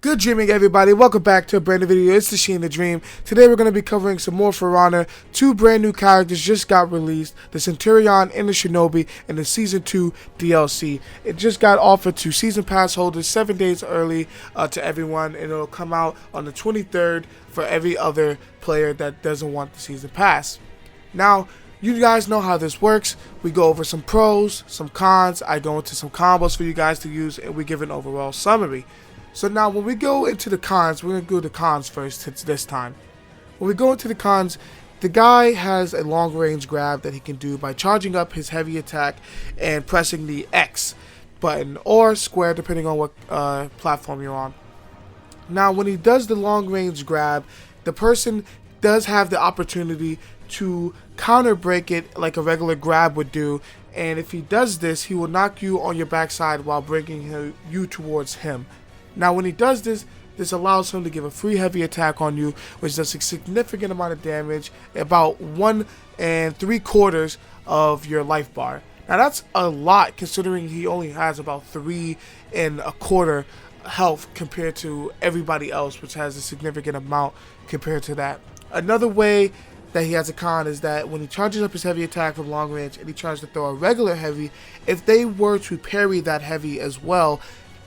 Good dreaming, everybody. Welcome back to a brand new video. It's the Sheen the Dream. Today we're going to be covering some more For Honor. Two brand new characters just got released. The Centurion and the Shinobi in the Season 2 DLC. It just got offered to Season Pass holders 7 days early to everyone. And it'll come out on the 23rd for every other player that doesn't want the Season Pass. Now, you guys know how this works. We go over some pros, some cons. I go into some combos for you guys to use, and we give an overall summary. So now when we go into the cons, we're going to do the cons first this time. When we go into the cons, the guy has a long range grab that he can do by charging up his heavy attack and pressing the X button or square depending on what platform you're on. Now when he does the long range grab, the person does have the opportunity to counter break it like a regular grab would do, and if he does this, he will knock you on your backside while bringing you towards him. Now when he does this, this allows him to give a free heavy attack on you, which does a significant amount of damage, about 1 3/4 of your life bar. Now that's a lot considering he only has about 3 1/4 health compared to everybody else, which has a significant amount compared to that. Another way that he has a con is that when he charges up his heavy attack from long range and he tries to throw a regular heavy, if they were to parry that heavy as well,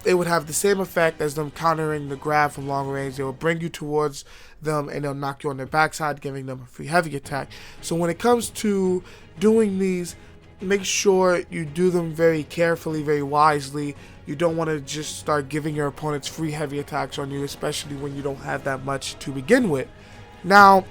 it would have the same effect as them countering the grab from long range. They will bring you towards them and they'll knock you on their backside, giving them a free heavy attack. So when it comes to doing these, make sure you do them very carefully, very wisely. You don't want to just start giving your opponents free heavy attacks on you, especially when you don't have that much to begin with. Now,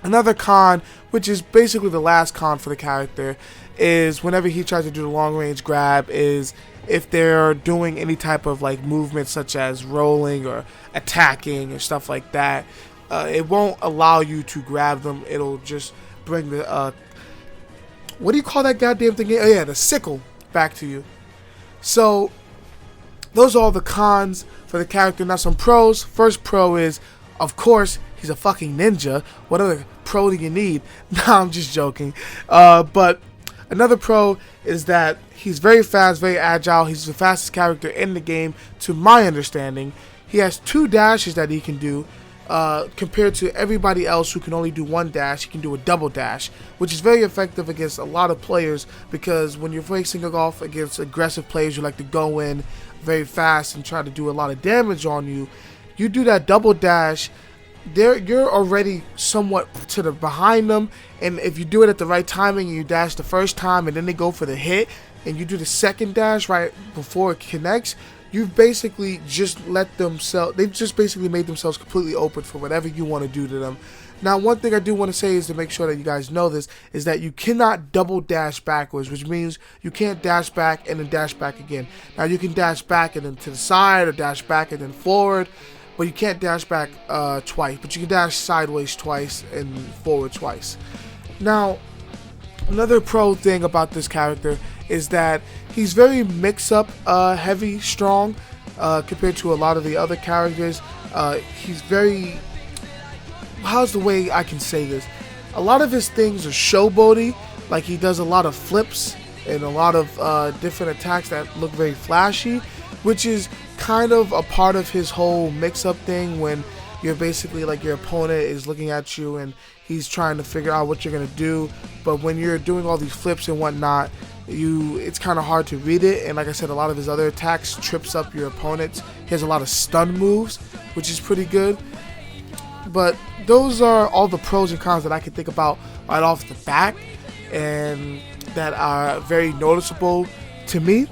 another con, which is basically the last con for the character, is whenever he tries to do the long range grab, is if they're doing any type of like movement such as rolling or attacking or stuff like that, it won't allow you to grab them. It'll just bring the what do you call that goddamn thing? Oh yeah, the sickle back to you. So those are all the cons for the character. Now some pros. First pro is, of course, he's a fucking ninja. What other pro do you need? Nah, I'm just joking. But another pro is that he's very fast, very agile. He's the fastest character in the game, to my understanding. He has 2 dashes that he can do, compared to everybody else who can only do 1 dash. He can do a double dash, which is very effective against a lot of players, because when you're facing off against aggressive players who like to go in very fast and try to do a lot of damage on you, you do that double dash, you're already somewhat to the behind them, and if you do it at the right timing and you dash the first time and then they go for the hit and you do the second dash right before it connects, you've basically just they've just basically made themselves completely open for whatever you want to do to them. Now one thing I do want to say is to make sure that you guys know this, is that you cannot double dash backwards, which means you can't dash back and then dash back again. Now you can dash back and then to the side, or dash back and then forward, but you can't dash back twice, but you can dash sideways twice and forward twice. Now, another pro thing about this character is that he's very mix-up heavy, strong, compared to a lot of the other characters. He's very, how's the way I can say this? A lot of his things are showboaty, like he does a lot of flips and a lot of different attacks that look very flashy, which is kind of a part of his whole mix-up thing, when you're basically like your opponent is looking at you and he's trying to figure out what you're going to do, but when you're doing all these flips and whatnot, it's kind of hard to read it. And like I said, a lot of his other attacks trips up your opponents. He has a lot of stun moves, which is pretty good. But those are all the pros and cons that I can think about right off the bat, and that are very noticeable to me.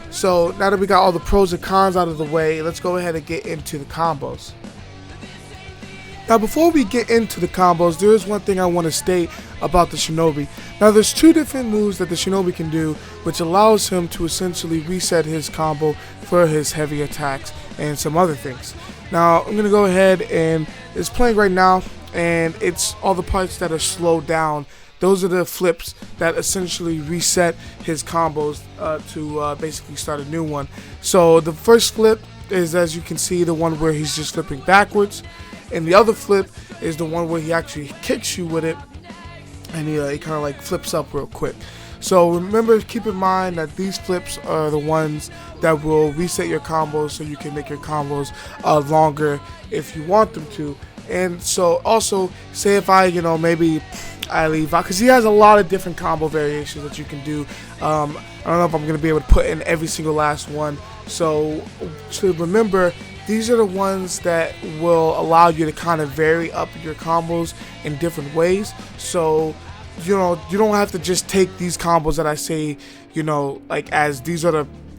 So now that we got all the pros and cons out of the way, let's go ahead and get into the combos. Now before we get into the combos, there is one thing I want to state about the Shinobi. Now there's 2 different moves that the Shinobi can do, which allows him to essentially reset his combo for his heavy attacks and some other things. Now I'm going to go ahead, and it's playing right now, and it's all the parts that are slowed down. Those are the flips that essentially reset his combos to basically start a new one. So the first flip is, as you can see, the one where he's just flipping backwards. And the other flip is the one where he actually kicks you with it, and he kind of like flips up real quick. So remember, keep in mind that these flips are the ones that will reset your combos, so you can make your combos longer if you want them to. And so also, say if I, maybe I leave out, because he has a lot of different combo variations that you can do. I don't know if I'm going to be able to put in every single last one. So to remember, these are the ones that will allow you to kind of vary up your combos in different ways. So, you don't have to just take these combos that I say, like as these are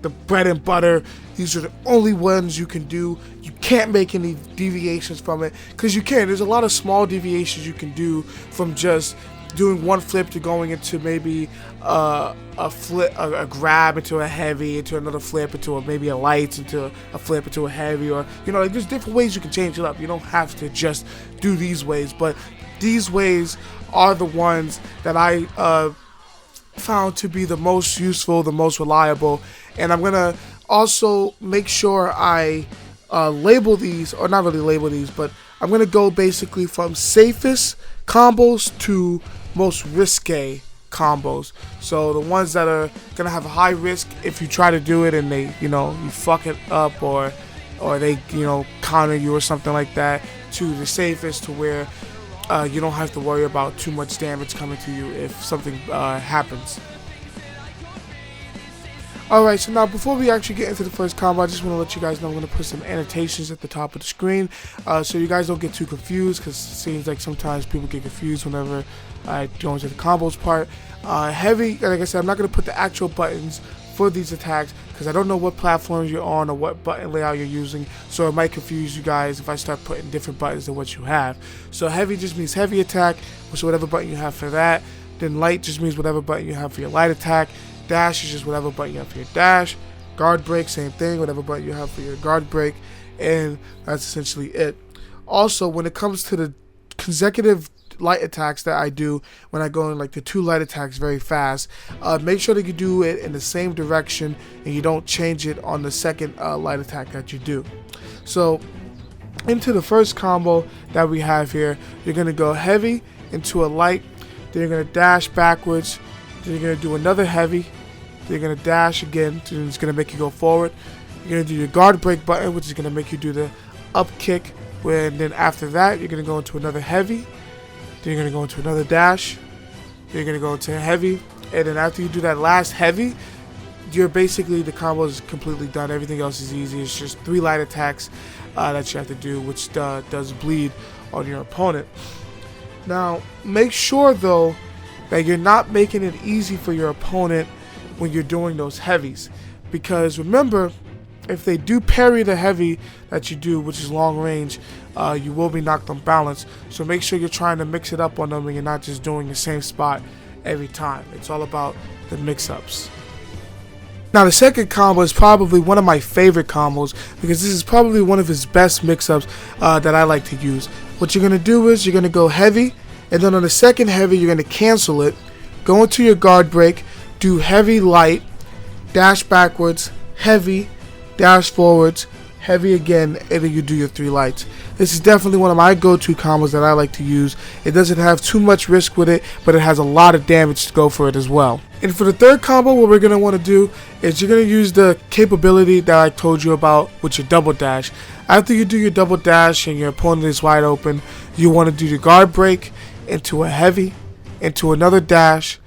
the bread and butter. These are the only ones you can do. You can't make any deviations from it, because you can. There's a lot of small deviations you can do from just doing one flip to going into maybe a flip, a grab into a heavy, into another flip, into maybe a light, into a flip, into a heavy, or like there's different ways you can change it up. You don't have to just do these ways, but these ways are the ones that I found to be the most useful, the most reliable. And I'm gonna also make sure I label these, or not really label these, but I'm gonna go basically from safest combos to most risque combos. So the ones that are gonna have a high risk if you try to do it and they, you fuck it up, or they, counter you or something like that, to the safest, to where you don't have to worry about too much damage coming to you if something happens. Alright, so now before we actually get into the first combo, I just want to let you guys know I'm going to put some annotations at the top of the screen, so you guys don't get too confused, because it seems like sometimes people get confused whenever I go into the combos part. Heavy, like I said, I'm not going to put the actual buttons for these attacks, because I don't know what platforms you're on or what button layout you're using, so it might confuse you guys if I start putting different buttons than what you have. So heavy just means heavy attack, which is whatever button you have for that. Then light just means whatever button you have for your light attack. Dash is just whatever button you have for your dash. Guard break, same thing, whatever button you have for your guard break. And that's essentially it. Also, when it comes to the consecutive light attacks that I do, when I go in like the 2 light attacks very fast, make sure that you do it in the same direction and you don't change it on the second light attack that you do. So into the first combo that we have here, you're going to go heavy into a light, then you're going to dash backwards, then you're going to do another heavy, then you're going to dash again, so it's going to make you go forward. You're going to do your guard break button, which is going to make you do the up kick, and then after that you're going to go into another heavy, then you're going to go into another dash, then you're going to go into a heavy, and then after you do that last heavy, you're basically, the combo is completely done. Everything else is easy. It's just 3 light attacks that you have to do, which does bleed on your opponent. Now make sure though that you're not making it easy for your opponent when you're doing those heavies, because remember, if they do parry the heavy that you do, which is long range, you will be knocked on balance. So make sure you're trying to mix it up on them and you're not just doing the same spot every time. It's all about the mix-ups. Now the second combo is probably one of my favorite combos, because this is probably one of his best mix-ups that I like to use. What you're going to do is you're going to go heavy, and then on the second heavy you're going to cancel it, go into your guard break, do heavy light, dash backwards, heavy, dash forwards, heavy again, and then you do your 3 lights. This is definitely one of my go-to combos that I like to use. It doesn't have too much risk with it, but it has a lot of damage to go for it as well. And for the third combo, what we're going to want to do is you're going to use the capability that I told you about with your double dash. After you do your double dash and your opponent is wide open, you want to do your guard break into a heavy, into another dash,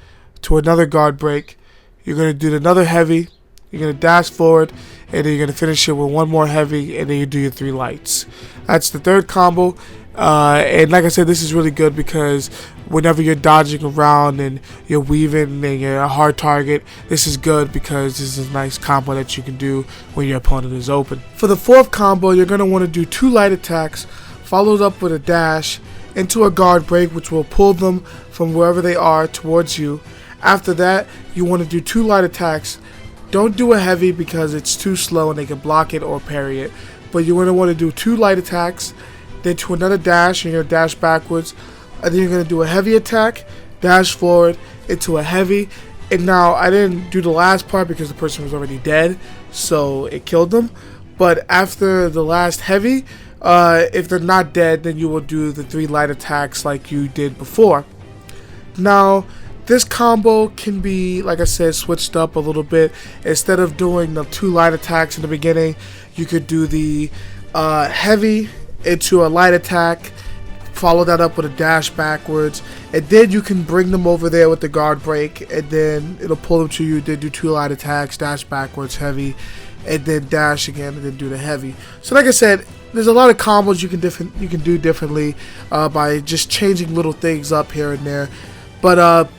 to another guard break. You're going to do another heavy, you're going to dash forward, and then you're going to finish it with one more heavy, and then you do your 3 lights. That's the third combo. And like I said, this is really good because whenever you're dodging around and you're weaving and you're a hard target, this is good because this is a nice combo that you can do when your opponent is open. For the fourth combo, you're going to want to do 2 light attacks followed up with a dash into a guard break, which will pull them from wherever they are towards you. After that, you want to do 2 light attacks. Don't do a heavy because it's too slow and they can block it or parry it. But you're going to want to do 2 light attacks, then to another dash, and you're going to dash backwards. And then you're going to do a heavy attack, dash forward into a heavy. And now, I didn't do the last part because the person was already dead, so it killed them. But after the last heavy, if they're not dead, then you will do the 3 light attacks like you did before. Now, This combo can be, like I said, switched up a little bit. Instead of doing the 2 light attacks in the beginning, you could do the heavy into a light attack, follow that up with a dash backwards, and then you can bring them over there with the guard break, and then it'll pull them to you. Then do 2 light attacks, dash backwards, heavy, and then dash again, and then do the heavy. So like I said, there's a lot of combos you can do differently by just changing little things up here and there. But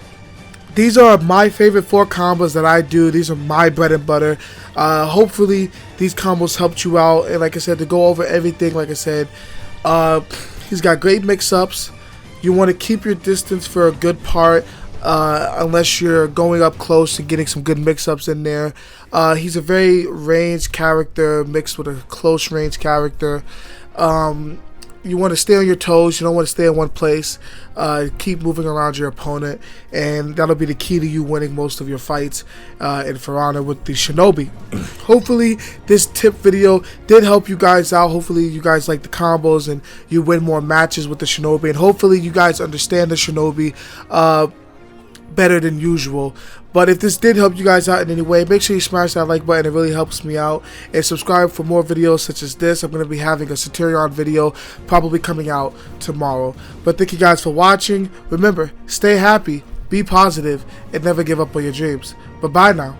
these are my favorite 4 combos that I do. These are my bread and butter. Hopefully these combos helped you out. And like I said, to go over everything, like I said, he's got great mix-ups. You want to keep your distance for a good part, unless you're going up close and getting some good mix-ups in there. He's a very ranged character mixed with a close range character. You want to stay on your toes. You don't want to stay in one place. Keep moving around your opponent, and that'll be the key to you winning most of your fights in For Honor with the Shinobi. Hopefully this tip video did help you guys out. Hopefully you guys like the combos and you win more matches with the Shinobi, and hopefully you guys understand the Shinobi better than usual. But if this did help you guys out in any way, make sure you smash that like button. It really helps me out. And subscribe for more videos such as this. I'm going to be having a Centurion video probably coming out tomorrow. But thank you guys for watching. Remember, stay happy, be positive, and never give up on your dreams. Bye-bye now.